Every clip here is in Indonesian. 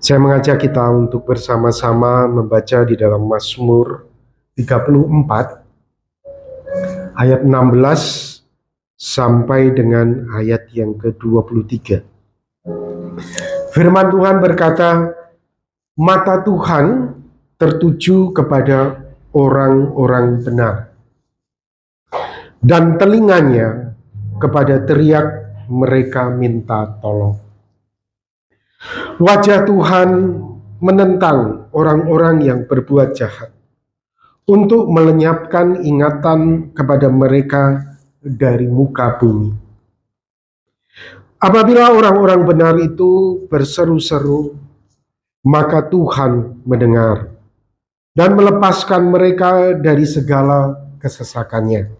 Saya mengajak kita untuk bersama-sama membaca di dalam Mazmur 34 ayat 16 sampai dengan ayat yang ke-23. Firman Tuhan berkata, mata Tuhan tertuju kepada orang-orang benar, dan telinganya kepada teriak mereka minta tolong. Wajah Tuhan menentang orang-orang yang berbuat jahat, untuk melenyapkan ingatan kepada mereka dari muka bumi. Apabila orang-orang benar itu berseru-seru, maka Tuhan mendengar dan melepaskan mereka dari segala kesesakannya.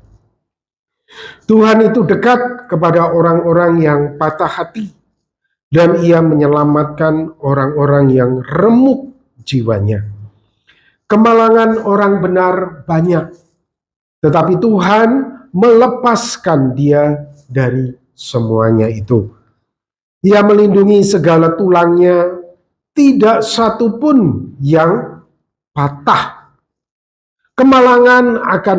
Tuhan itu dekat kepada orang-orang yang patah hati, dan Ia menyelamatkan orang-orang yang remuk jiwanya. Kemalangan orang benar banyak, tetapi Tuhan melepaskan dia dari semuanya itu. Ia melindungi segala tulangnya, tidak satu pun yang patah. Kemalangan akan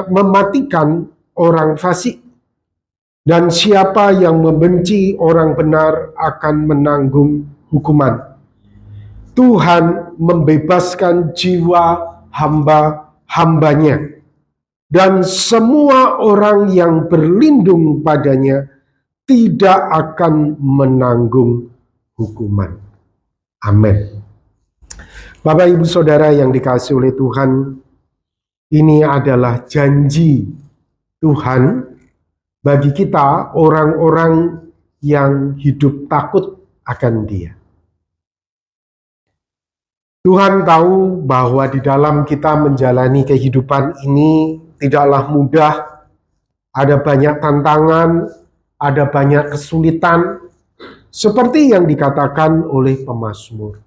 mematikan orang fasik, dan siapa yang membenci orang benar akan menanggung hukuman. Tuhan membebaskan jiwa hamba-hambanya, dan semua orang yang berlindung padanya tidak akan menanggung hukuman. Amin. Bapak Ibu Saudara yang dikasihi oleh Tuhan, ini adalah janji Tuhan bagi kita, orang-orang yang hidup takut akan Dia. Tuhan tahu bahwa di dalam kita menjalani kehidupan ini tidaklah mudah, ada banyak tantangan, ada banyak kesulitan, seperti yang dikatakan oleh pemazmur.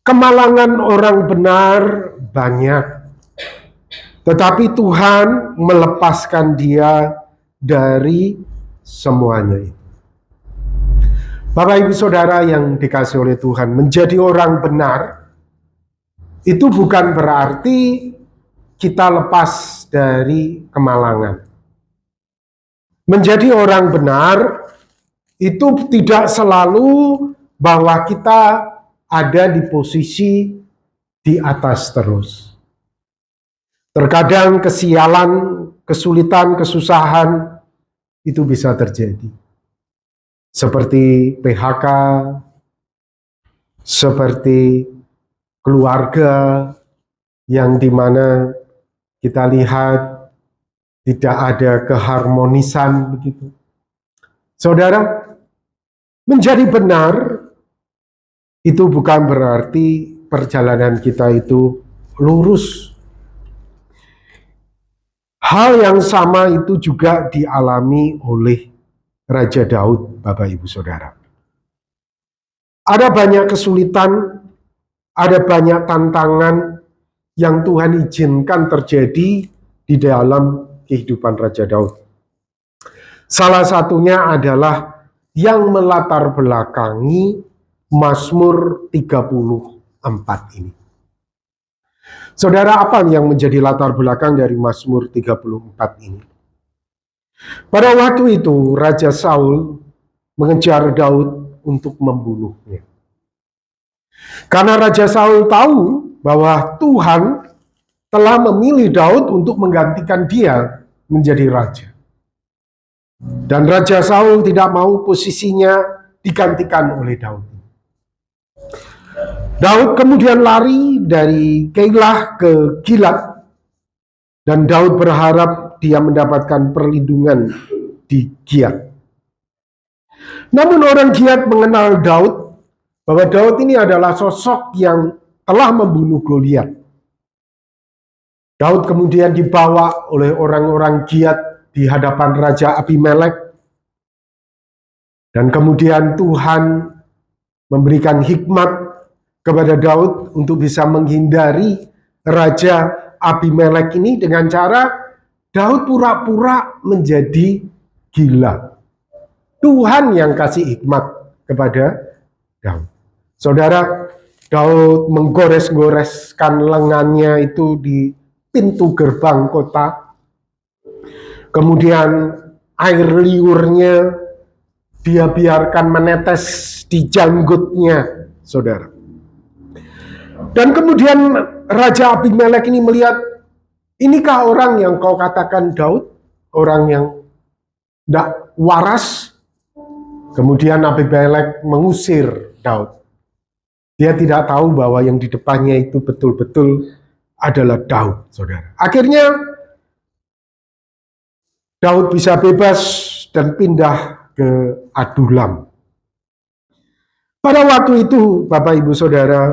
Kemalangan orang benar banyak, tetapi Tuhan melepaskan dia dari semuanya itu. Bapak Ibu Saudara yang dikasihi oleh Tuhan, menjadi orang benar itu bukan berarti kita lepas dari kemalangan. Menjadi orang benar itu tidak selalu bahwa kita ada di posisi di atas terus. Terkadang kesialan, kesulitan, kesusahan itu bisa terjadi. Seperti PHK, seperti keluarga yang dimana kita lihat tidak ada keharmonisan begitu. Saudara, menjadi benar itu bukan berarti perjalanan kita itu lurus. Hal yang sama itu juga dialami oleh Raja Daud, Bapak Ibu Saudara. Ada banyak kesulitan, ada banyak tantangan yang Tuhan izinkan terjadi di dalam kehidupan Raja Daud. Salah satunya adalah yang melatar belakangi Mazmur 34 ini. Saudara, apa yang menjadi latar belakang dari Mazmur 34 ini? Pada waktu itu Raja Saul mengejar Daud untuk membunuhnya. Karena Raja Saul tahu bahwa Tuhan telah memilih Daud untuk menggantikan dia menjadi raja. Dan Raja Saul tidak mau posisinya digantikan oleh Daud. Daud kemudian lari dari Keilah ke Gilat, dan Daud berharap dia mendapatkan perlindungan di Giat. Namun orang Giat mengenal Daud, bahwa Daud ini adalah sosok yang telah membunuh Goliat. Daud kemudian dibawa oleh orang-orang Giat di hadapan Raja Abimelek, dan kemudian Tuhan memberikan hikmat kepada Daud untuk bisa menghindari Raja Abimelek ini dengan cara Daud pura-pura menjadi gila. Tuhan yang kasih hikmat kepada Daud. Saudara, Daud menggores-goreskan lengannya itu di pintu gerbang kota. Kemudian air liurnya dia biarkan menetes di janggutnya, saudara. Dan kemudian Raja Abimelek ini melihat, inikah orang yang kau katakan Daud? Orang yang tidak waras? Kemudian Abimelek mengusir Daud. Dia tidak tahu bahwa yang di depannya itu betul-betul adalah Daud, saudara. Akhirnya Daud bisa bebas dan pindah ke Adulam. Pada waktu itu, Bapak Ibu Saudara,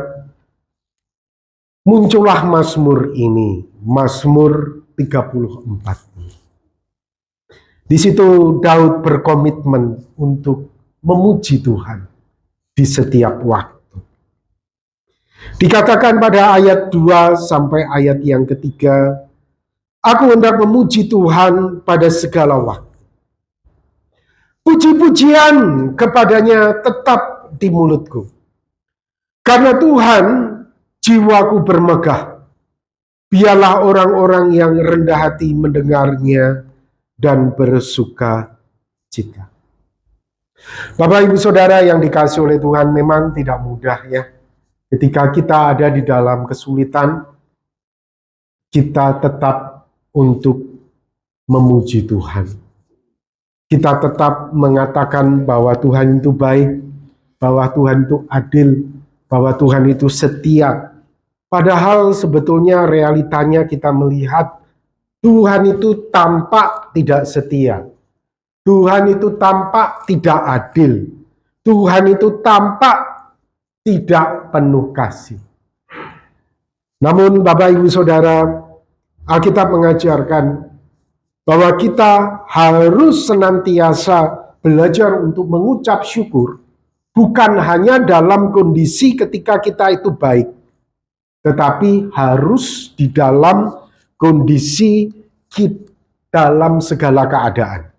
muncullah Mazmur ini, Mazmur 34. Di situ Daud berkomitmen untuk memuji Tuhan di setiap waktu. Dikatakan pada ayat 2 sampai ayat yang ketiga, aku hendak memuji Tuhan pada segala waktu. Puji-pujian kepadanya tetap di mulutku. Karena Tuhan, jiwaku bermegah. Biarlah orang-orang yang rendah hati mendengarnya dan bersuka cita. Bapak Ibu Saudara yang dikasihi oleh Tuhan, memang tidak mudah ya. Ketika kita ada di dalam kesulitan, kita tetap untuk memuji Tuhan. Kita tetap mengatakan bahwa Tuhan itu baik, bahwa Tuhan itu adil, bahwa Tuhan itu setia. Padahal sebetulnya realitanya kita melihat Tuhan itu tampak tidak setia. Tuhan itu tampak tidak adil. Tuhan itu tampak tidak penuh kasih. Namun Bapak Ibu Saudara, Alkitab mengajarkan bahwa kita harus senantiasa belajar untuk mengucap syukur, bukan hanya dalam kondisi ketika kita itu baik, tetapi harus di dalam kondisi dalam segala keadaan.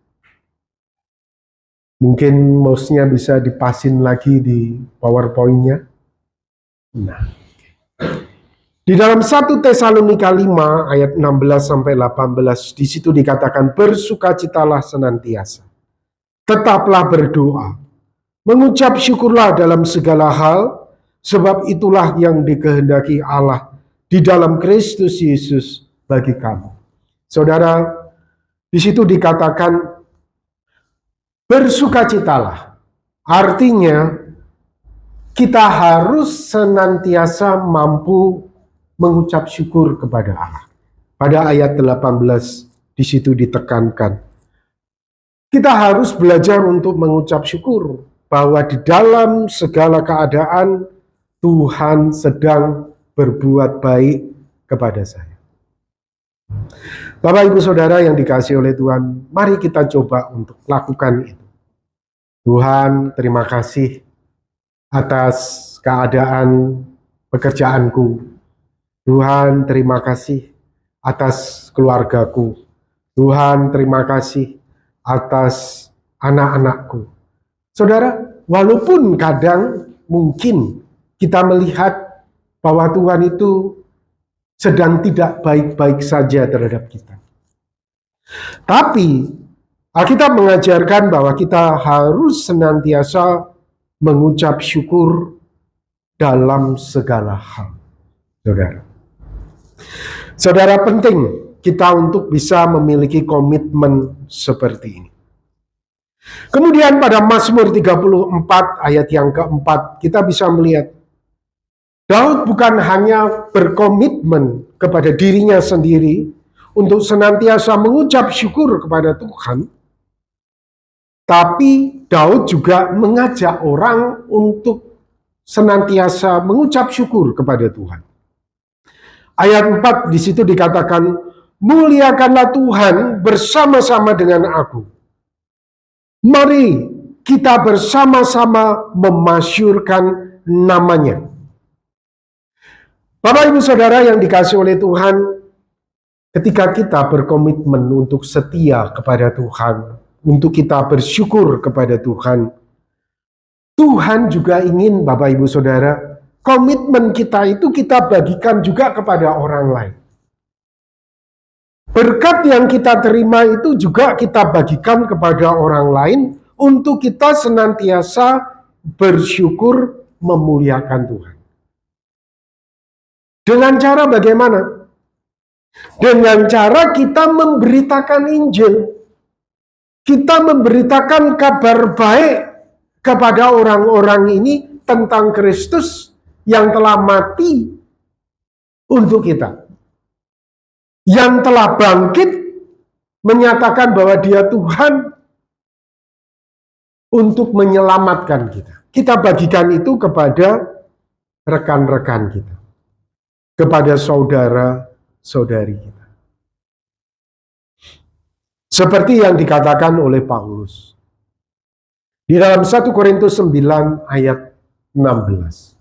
Mungkin mouse-nya bisa dipasin lagi di PowerPoint-nya. Nah, di dalam 1 Tesalonika 5 ayat 16 sampai 18 di situ dikatakan bersukacitalah senantiasa. Tetaplah berdoa. Mengucap syukurlah dalam segala hal, sebab itulah yang dikehendaki Allah di dalam Kristus Yesus bagi kamu. Saudara, di situ dikatakan bersukacitalah. Artinya kita harus senantiasa mampu mengucap syukur kepada Allah. Pada ayat 18 di situ ditekankan. Kita harus belajar untuk mengucap syukur bahwa di dalam segala keadaan Tuhan sedang berbuat baik kepada saya. Bapak Ibu Saudara yang dikasihi oleh Tuhan, mari kita coba untuk lakukan itu. Tuhan, terima kasih atas keadaan pekerjaanku. Tuhan, terima kasih atas keluargaku. Tuhan, terima kasih atas anak-anakku. Saudara, walaupun kadang mungkin kita melihat bahwa Tuhan itu sedang tidak baik-baik saja terhadap kita. Tapi Alkitab mengajarkan bahwa kita harus senantiasa mengucap syukur dalam segala hal. Saudara, penting kita untuk bisa memiliki komitmen seperti ini. Kemudian pada Mazmur 34 ayat yang keempat kita bisa melihat Daud bukan hanya berkomitmen kepada dirinya sendiri untuk senantiasa mengucap syukur kepada Tuhan, tapi Daud juga mengajak orang untuk senantiasa mengucap syukur kepada Tuhan. Ayat 4 di situ dikatakan, muliakanlah Tuhan bersama-sama dengan aku. Mari kita bersama-sama memasyurkan namanya. Bapak Ibu Saudara yang dikasihi oleh Tuhan, ketika kita berkomitmen untuk setia kepada Tuhan, untuk kita bersyukur kepada Tuhan, Tuhan juga ingin, Bapak Ibu Saudara, komitmen kita itu kita bagikan juga kepada orang lain. Berkat yang kita terima itu juga kita bagikan kepada orang lain untuk kita senantiasa bersyukur memuliakan Tuhan. Dengan cara bagaimana? Dengan cara kita memberitakan Injil. Kita memberitakan kabar baik kepada orang-orang ini tentang Kristus yang telah mati untuk kita. Yang telah bangkit menyatakan bahwa Dia Tuhan untuk menyelamatkan kita. Kita bagikan itu kepada rekan-rekan kita, kepada saudara-saudari kita. Seperti yang dikatakan oleh Paulus di dalam 1 Korintus 9 ayat 16.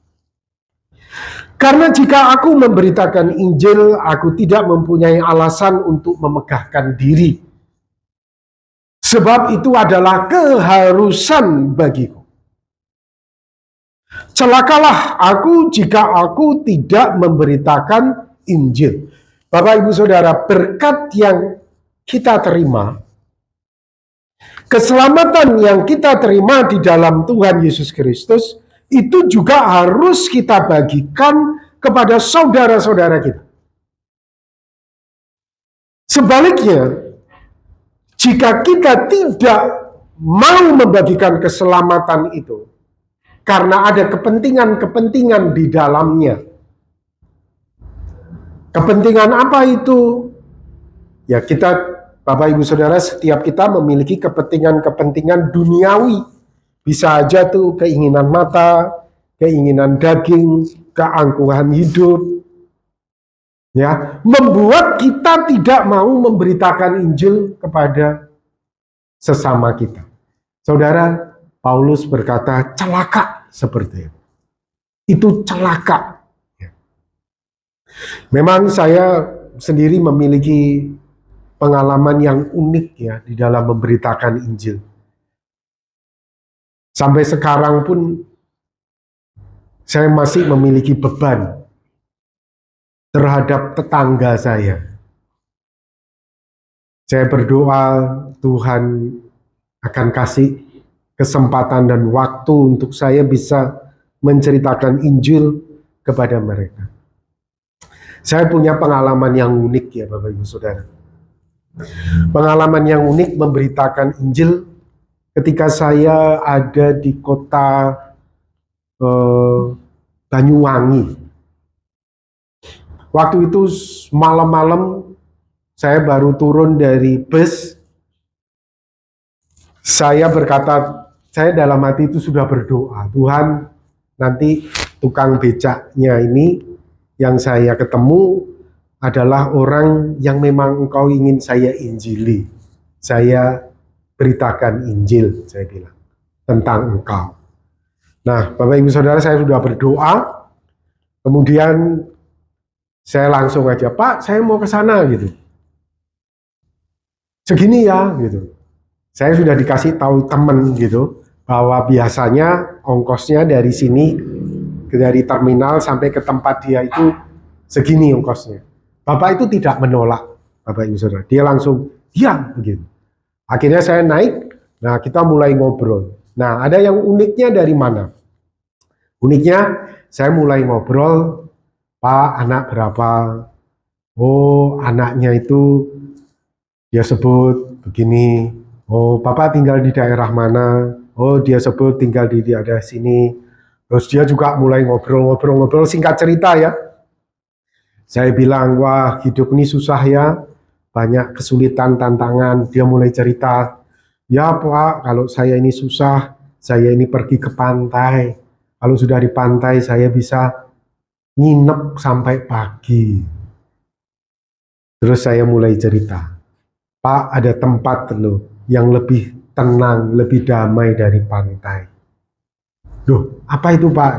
Karena jika aku memberitakan Injil, aku tidak mempunyai alasan untuk memegahkan diri. Sebab itu adalah keharusan bagiku. Celakalah aku jika aku tidak memberitakan Injil. Bapak Ibu Saudara, berkat yang kita terima, keselamatan yang kita terima di dalam Tuhan Yesus Kristus, itu juga harus kita bagikan kepada saudara-saudara kita. Sebaliknya, jika kita tidak mau membagikan keselamatan itu, karena ada kepentingan-kepentingan di dalamnya. Kepentingan apa itu? Ya, kita, Bapak Ibu Saudara, setiap kita memiliki kepentingan-kepentingan duniawi. Bisa aja tuh keinginan mata, keinginan daging, keangkuhan hidup. Ya, membuat kita tidak mau memberitakan Injil kepada sesama kita. Saudara, Paulus berkata, celaka seperti itu. Itu celaka. Memang saya sendiri memiliki pengalaman yang unik ya di dalam memberitakan Injil. Sampai sekarang pun saya masih memiliki beban terhadap tetangga saya. Saya berdoa Tuhan akan kasih kesempatan dan waktu untuk saya bisa menceritakan Injil kepada mereka. Saya punya pengalaman yang unik ya Bapak Ibu Saudara. Pengalaman yang unik memberitakan Injil ketika saya ada di kota Banyuwangi. Waktu itu malam-malam saya baru turun dari bus. Saya berkata, saya dalam hati itu sudah berdoa, Tuhan, nanti tukang becaknya ini yang saya ketemu adalah orang yang memang Engkau ingin saya injili. Saya beritakan Injil, saya bilang, tentang Engkau. Nah, Bapak Ibu Saudara, saya sudah berdoa, kemudian saya langsung aja, Pak, saya mau ke sana gitu. Segini ya, gitu. Saya sudah dikasih tahu teman gitu, bahwa biasanya ongkosnya dari sini, dari terminal sampai ke tempat dia itu segini ongkosnya. Bapak itu tidak menolak, Bapak Ibu Saudara. Dia langsung, ya begitu. Akhirnya saya naik, nah kita mulai ngobrol. Nah ada yang uniknya dari mana? Uniknya saya mulai ngobrol, Pak anak berapa? Oh anaknya itu dia sebut begini. Oh Bapak tinggal di daerah mana? Oh dia sebut tinggal di daerah sini. Terus dia juga mulai ngobrol-ngobrol singkat cerita ya. Saya bilang, wah hidup ini susah ya, banyak kesulitan, tantangan. Dia mulai cerita, ya Pak, kalau saya ini susah, saya ini pergi ke pantai. Kalau sudah di pantai, saya bisa nginep sampai pagi. Terus saya mulai cerita, Pak ada tempat loh yang lebih tenang, lebih damai dari pantai. Loh, apa itu Pak?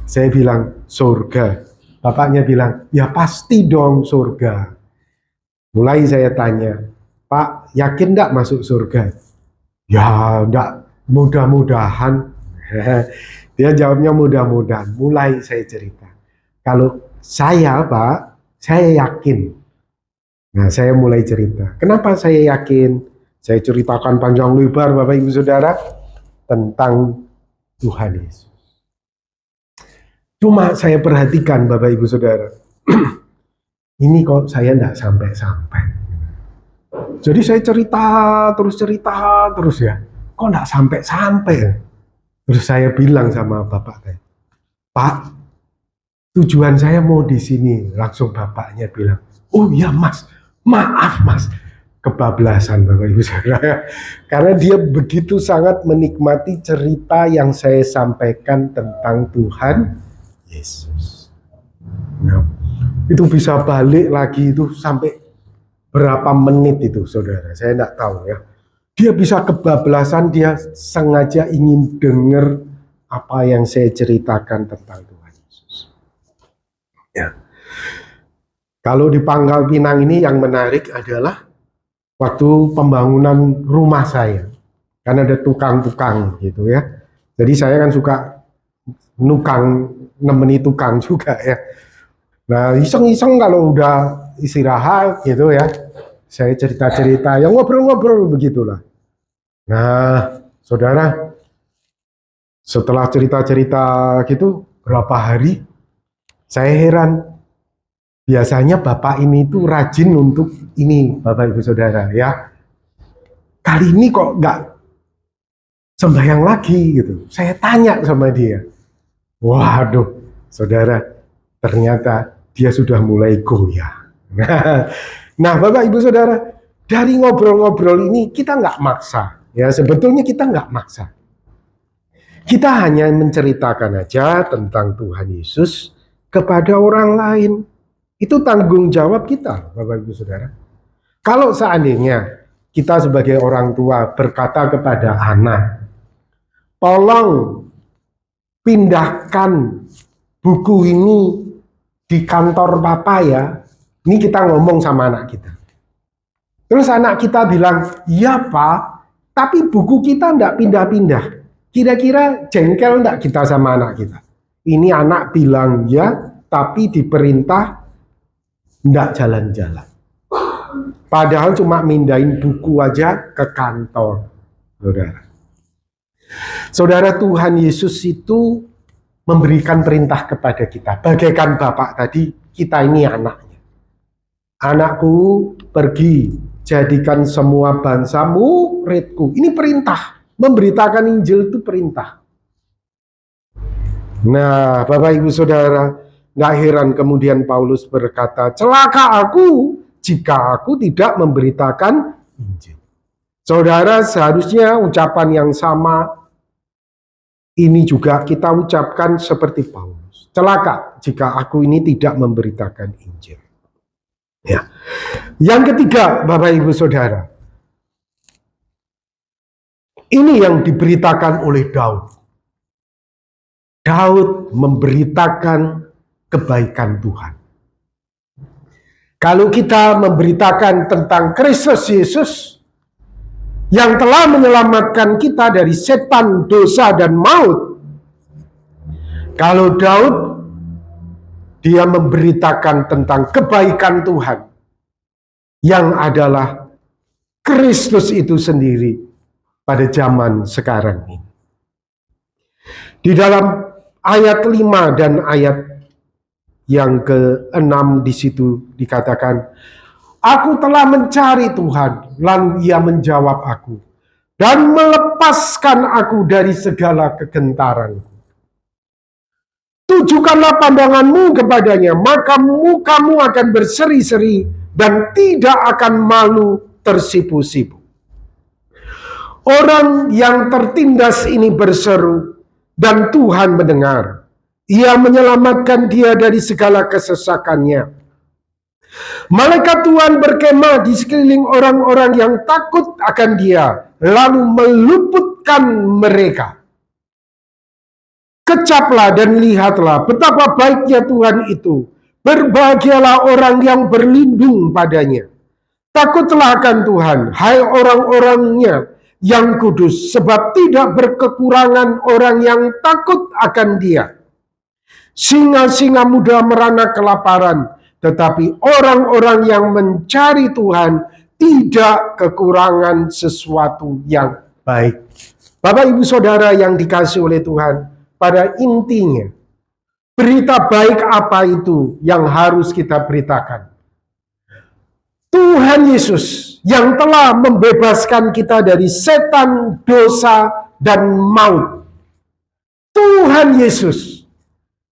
Saya bilang, surga. Bapaknya bilang, ya pasti dong surga. Mulai saya tanya, Pak yakin enggak masuk surga? Ya enggak, mudah-mudahan. Dia jawabnya mudah-mudahan. Mulai saya cerita. Kalau saya, Pak, saya yakin. Nah, saya mulai cerita. Kenapa saya yakin? Saya ceritakan panjang lebar, Bapak Ibu Saudara, tentang Tuhan Yesus. Cuma saya perhatikan, Bapak Ibu Saudara, ini kok saya enggak sampai-sampai. Jadi saya cerita terus ya. Kok enggak sampai-sampai ya? Terus saya bilang sama bapak saya, Pak, tujuan saya mau di sini. Langsung bapaknya bilang, oh ya Mas, maaf Mas. Kebablasan Bapak Ibu Saudara. Karena dia begitu sangat menikmati cerita yang saya sampaikan tentang Tuhan Yesus. Nah, itu bisa balik lagi itu sampai berapa menit itu saudara, saya tidak tahu ya. Dia bisa kebablasan, dia sengaja ingin dengar apa yang saya ceritakan tentang Tuhan Yesus. Ya. Kalau di Pangkal Pinang ini yang menarik adalah waktu pembangunan rumah saya. Kan ada tukang-tukang gitu ya. Jadi saya kan suka nemeni tukang juga ya. Nah iseng-iseng kalau udah istirahat gitu ya, saya cerita-cerita, yang ngobrol-ngobrol begitulah. Nah, saudara, setelah cerita-cerita gitu, berapa hari, saya heran. Biasanya bapak ini tuh rajin untuk ini, Bapak Ibu Saudara ya. Kali ini kok nggak sembahyang lagi gitu. Saya tanya sama dia. Waduh, saudara, ternyata dia sudah mulai goyah. Nah, Bapak Ibu Saudara, dari ngobrol-ngobrol ini kita nggak maksa. Ya, sebetulnya kita nggak maksa. Kita hanya menceritakan aja tentang Tuhan Yesus kepada orang lain. Itu tanggung jawab kita, Bapak Ibu Saudara. Kalau seandainya kita sebagai orang tua berkata kepada anak, tolong pindahkan buku ini di kantor papa ya. Ini kita ngomong sama anak kita. Terus anak kita bilang, iya Pak, tapi buku kita enggak pindah-pindah. Kira-kira jengkel enggak kita sama anak kita? Ini anak bilang ya, tapi diperintah enggak jalan-jalan. Padahal cuma mindahin buku aja ke kantor. Saudara. Saudara, Tuhan Yesus itu memberikan perintah kepada kita. Bagaikan Bapak tadi, kita ini anaknya. Anakku, pergi, jadikan semua bangsa muridku. Ini perintah. Memberitakan Injil itu perintah. Nah, Bapak Ibu Saudara, gak heran kemudian Paulus berkata, celaka aku jika aku tidak memberitakan Injil. Saudara, seharusnya ucapan yang sama ini juga kita ucapkan seperti Paulus. Celaka jika aku ini tidak memberitakan Injil. Ya. Yang ketiga, Bapak Ibu Saudara, ini yang diberitakan oleh Daud. Daud memberitakan kebaikan Tuhan. Kalau kita memberitakan tentang Kristus Yesus yang telah menyelamatkan kita dari setan, dosa, dan maut. Kalau Daud, dia memberitakan tentang kebaikan Tuhan yang adalah Kristus itu sendiri pada zaman sekarang ini. Di dalam ayat 5 dan ayat yang ke-6 di situ dikatakan, aku telah mencari Tuhan, lalu ia menjawab aku, dan melepaskan aku dari segala kegentaranku. Tujukanlah pandanganmu kepadanya, maka mukamu akan berseri-seri, dan tidak akan malu tersipu-sipu. Orang yang tertindas ini berseru, dan Tuhan mendengar. Ia menyelamatkan dia dari segala kesesakannya. Malaikat Tuhan berkemah di sekeliling orang-orang yang takut akan dia, lalu meluputkan mereka. Kecaplah dan lihatlah betapa baiknya Tuhan itu. Berbahagialah orang yang berlindung padanya. Takutlah akan Tuhan, hai orang-orangnya, yang kudus, sebab tidak berkekurangan orang yang takut akan Dia. Singa-singa muda merana kelaparan, tetapi orang-orang yang mencari Tuhan tidak kekurangan sesuatu yang baik. Bapak Ibu Saudara yang dikasihi oleh Tuhan, pada intinya berita baik apa itu yang harus kita beritakan? Tuhan Yesus yang telah membebaskan kita dari setan, dosa, dan maut. Tuhan Yesus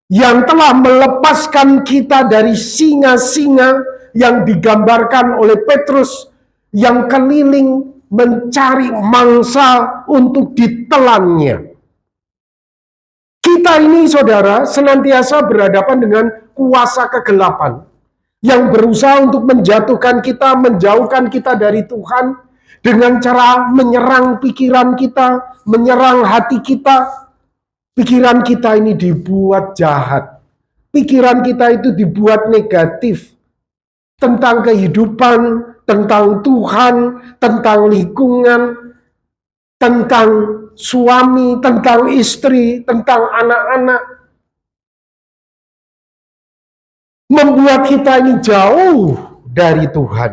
yang telah melepaskan kita dari singa-singa yang digambarkan oleh Petrus yang keliling mencari mangsa untuk ditelannya. Kita ini, saudara, senantiasa berhadapan dengan kuasa kegelapan yang berusaha untuk menjatuhkan kita, menjauhkan kita dari Tuhan dengan cara menyerang pikiran kita, menyerang hati kita. Pikiran kita ini dibuat jahat. Pikiran kita itu dibuat negatif tentang kehidupan, tentang Tuhan, tentang lingkungan, tentang suami, tentang istri, tentang anak-anak. Membuat kita ini jauh dari Tuhan.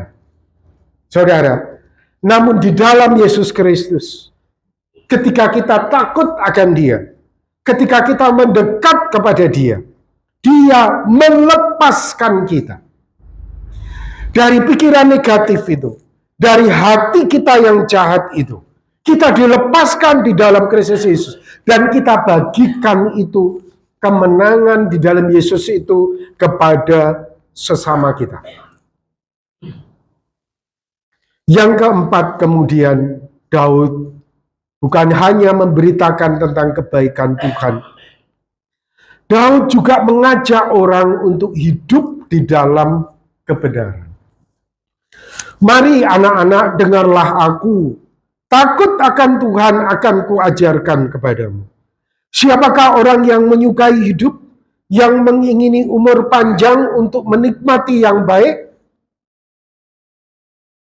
Saudara, namun di dalam Yesus Kristus, ketika kita takut akan Dia, ketika kita mendekat kepada Dia, Dia melepaskan kita dari pikiran negatif itu, dari hati kita yang jahat itu. Kita dilepaskan di dalam Kristus Yesus, dan kita bagikan itu, kemenangan di dalam Yesus itu kepada sesama kita. Yang keempat, kemudian Daud bukan hanya memberitakan tentang kebaikan Tuhan, Daud juga mengajak orang untuk hidup di dalam kebenaran. Mari anak-anak, dengarlah aku, takut akan Tuhan akan kuajarkan kepadamu. Siapakah orang yang menyukai hidup, yang mengingini umur panjang untuk menikmati yang baik?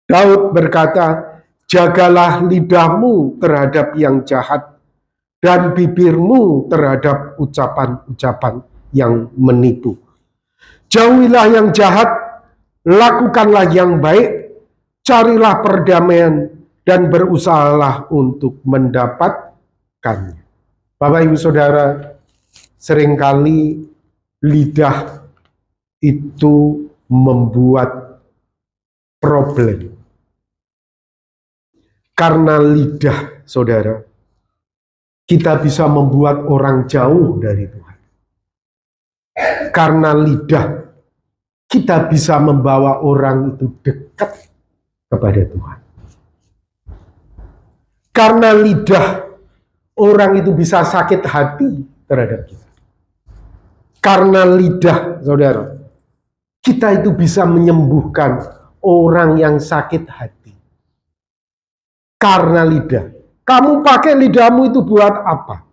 Daud berkata, jagalah lidahmu terhadap yang jahat, dan bibirmu terhadap ucapan-ucapan yang menipu. Jauhilah yang jahat, lakukanlah yang baik, carilah perdamaian, dan berusahalah untuk mendapatkannya. Bapak Ibu Saudara, seringkali lidah itu membuat problem. Karena lidah, saudara, kita bisa membuat orang jauh dari Tuhan. Karena lidah, kita bisa membawa orang itu dekat kepada Tuhan. Karena lidah, orang itu bisa sakit hati terhadap kita. Karena lidah, saudara, kita itu bisa menyembuhkan orang yang sakit hati. Karena lidah. Kamu pakai lidahmu itu buat apa?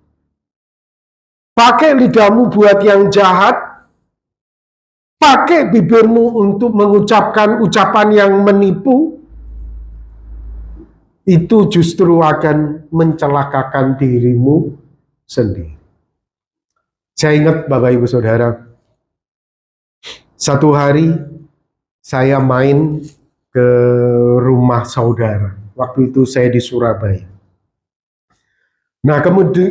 Pakai lidahmu buat yang jahat? Pakai bibirmu untuk mengucapkan ucapan yang menipu? Itu justru akan mencelakakan dirimu sendiri. Saya ingat Bapak Ibu Saudara, satu hari saya main ke rumah saudara. Waktu itu saya di Surabaya. Nah,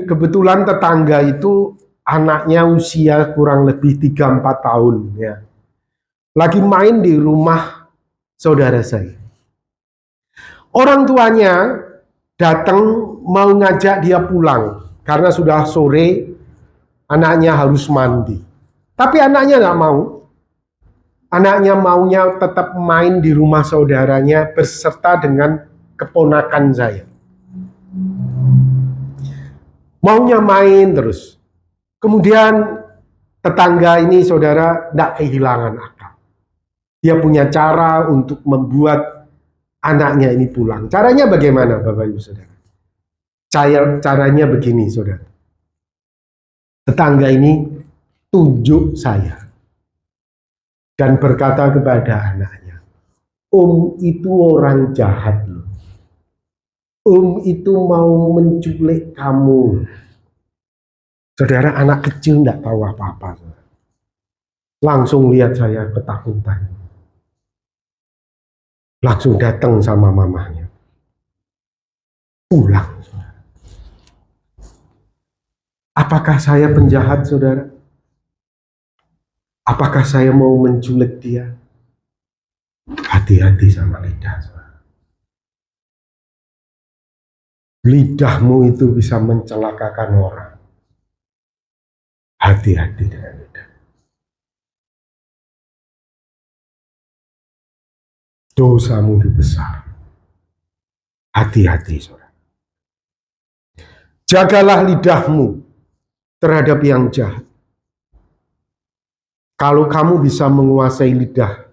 kebetulan tetangga itu anaknya usia kurang lebih 3-4 tahun ya. Lagi main di rumah saudara saya. Orang tuanya datang mau ngajak dia pulang karena sudah sore, anaknya harus mandi. Tapi anaknya nggak mau. Anaknya maunya tetap main di rumah saudaranya beserta dengan keponakan saya. Maunya main terus. Kemudian tetangga ini, saudara, tidak kehilangan akal. Dia punya cara untuk membuat anaknya ini pulang. Caranya bagaimana, Bapak Ibu Saudara? Caranya begini, saudara. Tetangga ini tunjuk saya dan berkata kepada anaknya, Om itu orang jahat loh. itu mau menculik kamu. Saudara, anak kecil tidak tahu apa-apa. Langsung lihat saya ketakutan. Langsung datang sama mamanya. Pulang. Apakah saya penjahat, saudara? Apakah saya mau menculik dia? Hati-hati sama lidah, saudara. Lidahmu itu bisa mencelakakan orang. Hati-hati dengan lidah. Dosamu itu besar. Hati-hati, saudara. Jagalah lidahmu terhadap yang jahat. Kalau kamu bisa menguasai lidah,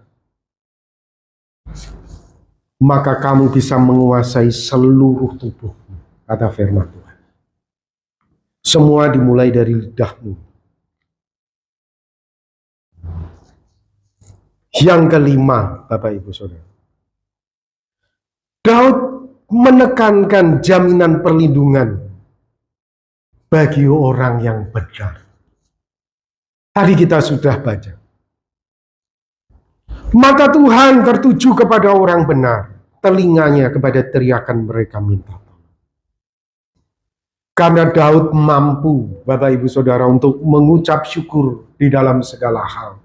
maka kamu bisa menguasai seluruh tubuhmu, kata firman Tuhan. Semua dimulai dari lidahmu. Yang kelima, Bapak Ibu Saudara, Daud menekankan jaminan perlindungan bagi orang yang benar. Tadi kita sudah baca. Mata Tuhan tertuju kepada orang benar, telinganya kepada teriakan mereka minta tolong. Karena Daud mampu, Bapak Ibu Saudara, untuk mengucap syukur di dalam segala hal.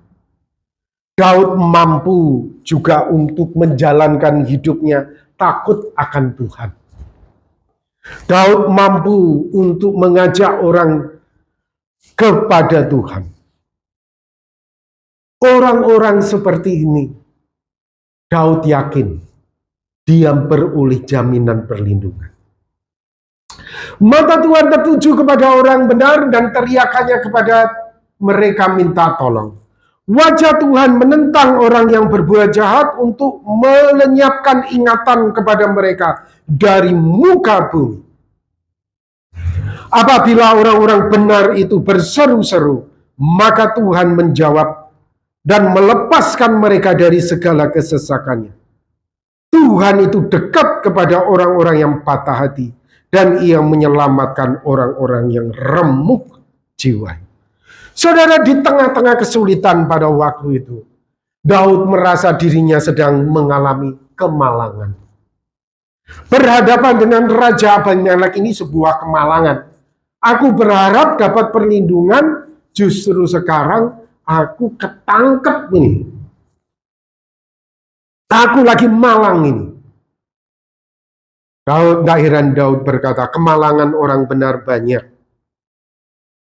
Daud mampu juga untuk menjalankan hidupnya takut akan Tuhan. Daud mampu untuk mengajak orang kepada Tuhan. Orang-orang seperti ini, Daud yakin dia beroleh jaminan perlindungan. Mata Tuhan tertuju kepada orang benar dan teriakannya kepada mereka minta tolong. Wajah Tuhan menentang orang yang berbuat jahat untuk melenyapkan ingatan kepada mereka dari muka bumi. Apabila orang-orang benar itu berseru-seru, maka Tuhan menjawab dan melepaskan mereka dari segala kesesakannya. Tuhan itu dekat kepada orang-orang yang patah hati, dan ia menyelamatkan orang-orang yang remuk jiwa. Saudara, di tengah-tengah kesulitan pada waktu itu, Daud merasa dirinya sedang mengalami kemalangan. Berhadapan dengan Raja Abimelek ini sebuah kemalangan. Aku berharap dapat perlindungan, justru sekarang aku ketangkep ini. Aku lagi malang ini. Daud, gak heran Daud berkata, kemalangan orang benar banyak.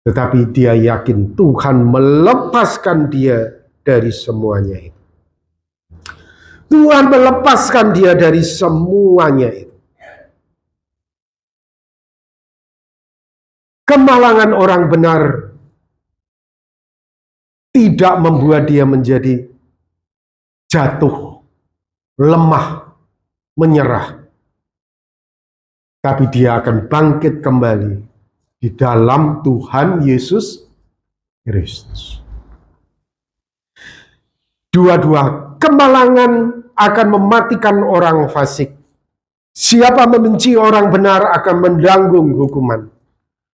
Tetapi dia yakin Tuhan melepaskan dia dari semuanya itu. Tuhan melepaskan dia dari semuanya itu. Kemalangan orang benar tidak membuat dia menjadi jatuh, lemah, menyerah. Tapi dia akan bangkit kembali di dalam Tuhan Yesus Kristus. Dua-dua, kemalangan akan mematikan orang fasik. Siapa membenci orang benar akan menanggung hukuman.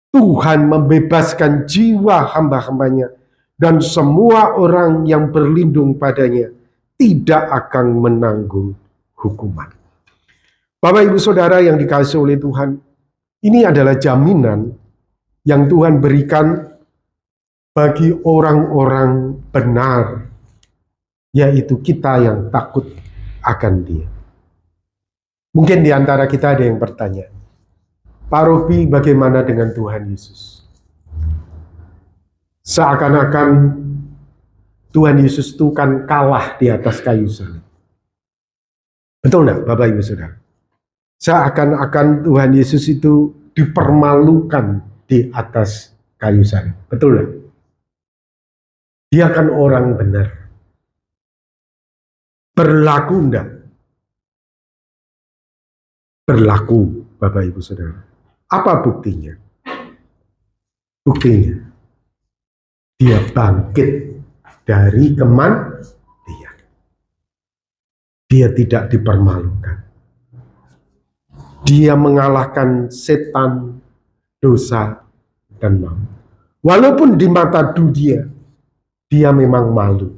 Tuhan membebaskan jiwa hamba-hambanya, dan semua orang yang berlindung padanya tidak akan menanggung hukuman. Bapak Ibu Saudara yang dikasihi oleh Tuhan, ini adalah jaminan yang Tuhan berikan bagi orang-orang benar, yaitu kita yang takut akan Dia. Mungkin di antara kita ada yang bertanya, Pak Robi, bagaimana dengan Tuhan Yesus? Seakan-akan Tuhan Yesus itu kan kalah di atas kayu salib. Betul enggak, Bapak Ibu Saudara? Seakan-akan Tuhan Yesus itu dipermalukan di atas kayu salib. Betul enggak? Dia kan orang benar. Berlaku enggak? Berlaku, Bapak Ibu Saudara. Apa buktinya? Buktinya, dia bangkit dari kematian. Dia tidak dipermalukan. Dia mengalahkan setan, dosa, dan maut. Walaupun di mata dunia, dia memang malu.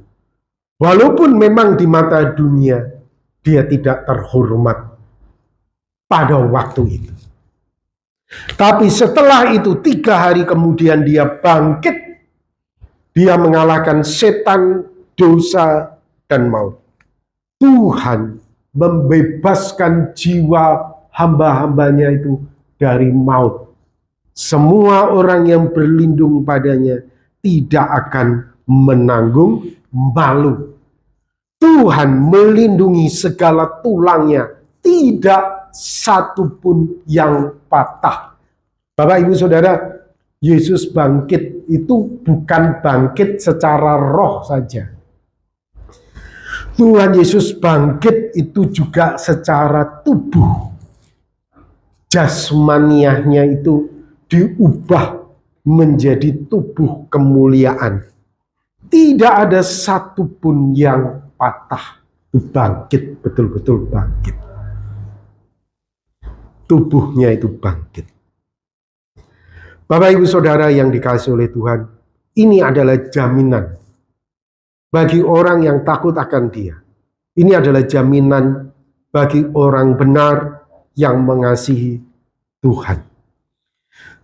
Walaupun memang di mata dunia, dia tidak terhormat pada waktu itu. Tapi setelah itu 3 hari kemudian dia bangkit. Dia mengalahkan setan, dosa, dan maut. Tuhan membebaskan jiwa hamba-hambanya itu dari maut. Semua orang yang berlindung padanya tidak akan menanggung malu. Tuhan melindungi segala tulangnya, tidak satu pun yang patah. Bapak, Ibu, Saudara, Yesus bangkit itu bukan bangkit secara roh saja. Tuhan Yesus bangkit itu juga secara tubuh. Jasmaniahnya itu diubah menjadi tubuh kemuliaan. Tidak ada satupun yang patah. Bangkit, betul-betul bangkit. Tubuhnya itu bangkit. Bapak, Ibu, Saudara yang dikasihi oleh Tuhan, ini adalah jaminan bagi orang yang takut akan Dia. Ini adalah jaminan bagi orang benar yang mengasihi Tuhan.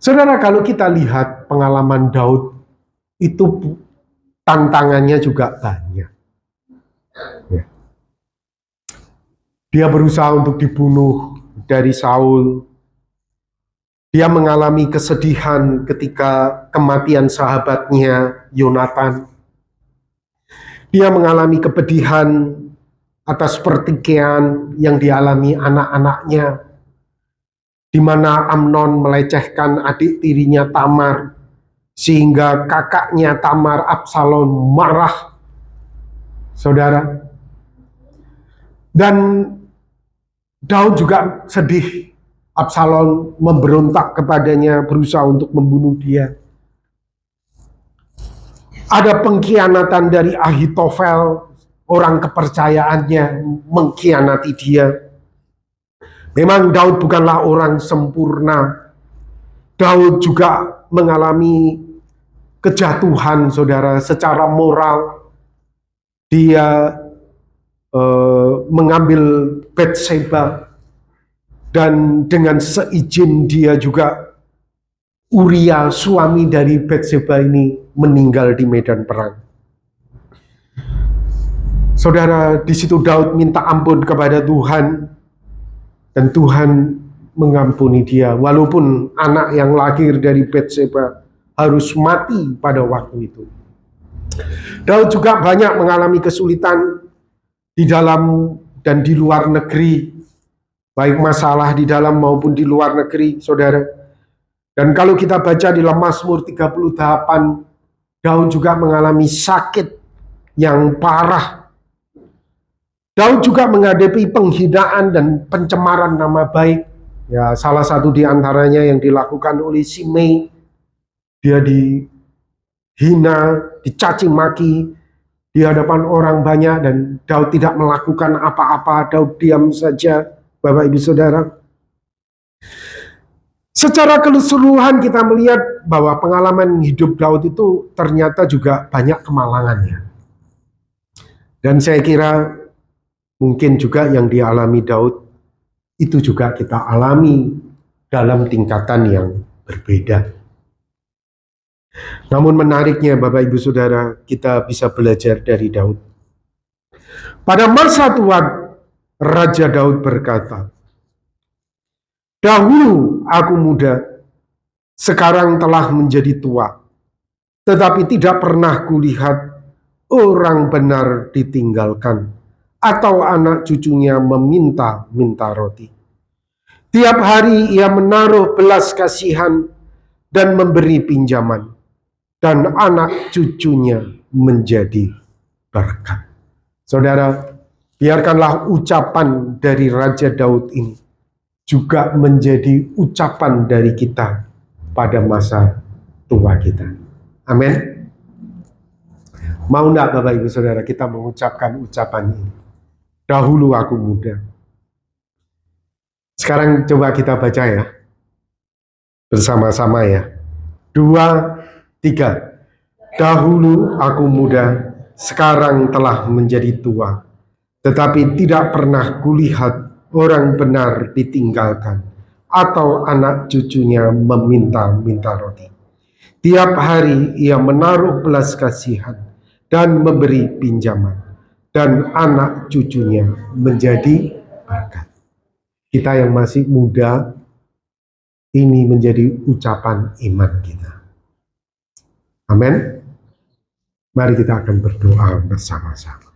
Saudara, kalau kita lihat pengalaman Daud, itu tantangannya juga banyak. Ya. Dia berusaha untuk dibunuh dari Saul. Dia mengalami kesedihan ketika kematian sahabatnya Yonatan. Dia mengalami kepedihan atas pertikaian yang dialami anak-anaknya, di mana Amnon melecehkan adik tirinya Tamar, sehingga kakaknya Tamar, Absalom, marah. Saudara, dan Daud juga sedih. Absalom memberontak kepadanya, berusaha untuk membunuh dia. Ada pengkhianatan dari Ahitofel, orang kepercayaannya mengkhianati dia. Memang Daud bukanlah orang sempurna. Daud juga mengalami kejatuhan, saudara, secara moral. Dia mengambil Batseba, dan dengan seizin dia juga Uria, suami dari Batseba ini, meninggal di medan perang. Saudara, di situ Daud minta ampun kepada Tuhan, dan Tuhan mengampuni dia, walaupun anak yang lahir dari Batseba harus mati pada waktu itu. Daud juga banyak mengalami kesulitan di dalam dan di luar negeri, baik masalah di dalam maupun di luar negeri, saudara. Dan kalau kita baca di dalam Mazmur 38, Daud juga mengalami sakit yang parah. Daud juga menghadapi penghinaan dan pencemaran nama baik. Ya, salah satu di antaranya yang dilakukan oleh Simei. Dia dihina, dicaci maki di hadapan orang banyak, dan Daud tidak melakukan apa-apa. Daud diam saja, Bapak Ibu Saudara. Secara keseluruhan kita melihat bahwa pengalaman hidup Daud itu ternyata juga banyak kemalangannya. Dan saya kira mungkin juga yang dialami Daud itu juga kita alami dalam tingkatan yang berbeda. Namun menariknya Bapak Ibu Saudara, kita bisa belajar dari Daud. Pada masa tua, Raja Daud berkata, "Dahulu aku muda, sekarang telah menjadi tua, tetapi tidak pernah kulihat orang benar ditinggalkan, atau anak cucunya meminta-minta roti. Tiap hari ia menaruh belas kasihan dan memberi pinjaman, dan anak cucunya menjadi berkat." Saudara, biarkanlah ucapan dari Raja Daud ini juga menjadi ucapan dari kita pada masa tua kita. Amin. Mau enggak Bapak Ibu Saudara kita mengucapkan ucapan ini? Dahulu aku muda. Sekarang coba kita baca ya, bersama-sama ya. 2, 3. Dahulu aku muda, sekarang telah menjadi tua, tetapi tidak pernah kulihat orang benar ditinggalkan, atau anak cucunya meminta-minta roti. Tiap hari ia menaruh belas kasihan dan memberi pinjaman, dan anak cucunya menjadi berkat. Kita yang masih muda, ini menjadi ucapan iman kita. Amin. Mari kita akan berdoa bersama-sama.